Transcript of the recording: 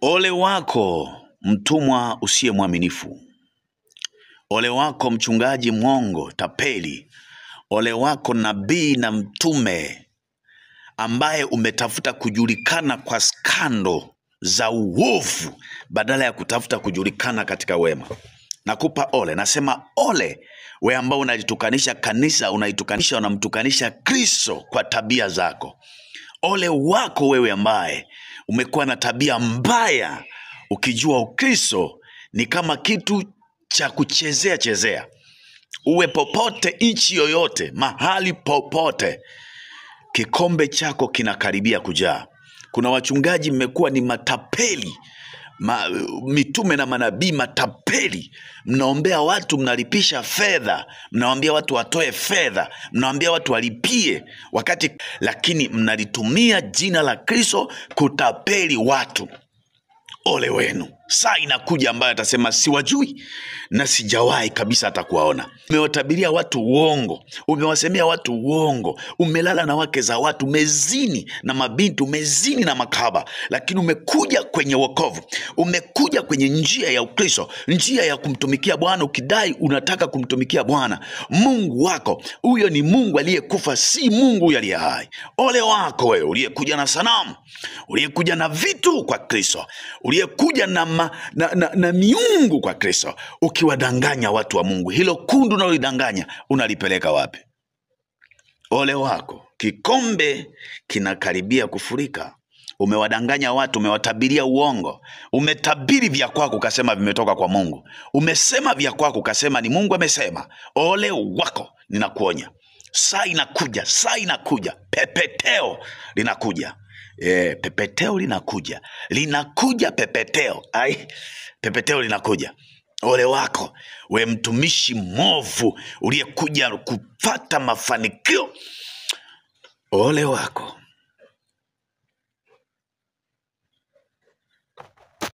Ole wako mtumwa usiye mwaminifu. Ole wako mchungaji mwongo, tapeli. Ole wako nabii na mtume ambaye umetafuta kujulikana kwa skando za uovu badala ya kutafuta kujulikana katika wema. Nakupa ole, nasema ole we ambao unajitukanisha kanisa, unamtukanisha Kristo kwa tabia zako. Ole wako wewe ambaye umekuwa na tabia mbaya ukijua Ukristo ni kama kitu cha kuchezea. Uwe popote, nchi yoyote, mahali popote, kikombe chako kinakaribia kujaa. Kuna wachungaji mmekuwa ni matapeli, mitume na manabii matapeli. Mnaombea watu, mnalipisha fedha, mnawaambia watu watoe fedha, mnawaambia watu walipie lakini mnalitumia jina la Kristo kutapeli watu. Ole wenu. Saa inakuja ambayo atasema siwajui na sijawahi kabisa hata kuwaona. Umewatabiria watu uongo, umewasemea watu uongo, umelala na wake za watu, umezini na mabinti, umezini na makahaba, lakini umekuja kwenye wokovu, umekuja kwenye njia ya Ukristo, njia ya kumtumikia Bwana, ukidai unataka kumtumikia Bwana Mungu wako. Huyo ni Mungu aliyekufa, si Mungu aliye hai. Ole wako wewe uliyekuja na sanamu, uliyekuja na vitu kwa Kristo, uliyekuja na miungu kwa Kristo, ukiwadanganya watu wa Mungu. Hilo kundu unalodanganya unalipeleka wapi? Ole wako, kikombe kinakaribia kufurika. Umewadanganya watu, umewatabiria uongo, umetabiri vya kwako ukasema vimetoka kwa Mungu, umesema vya kwako ukasema ni Mungu amesema. Ole wako, ninakuonya. Saa inakuja, pepeteo linakuja. Pepeteo linakuja, pepeteo linakuja. Ole wako we mtumishi mwovu uliyekuja kupata mafanikio. Ole wako.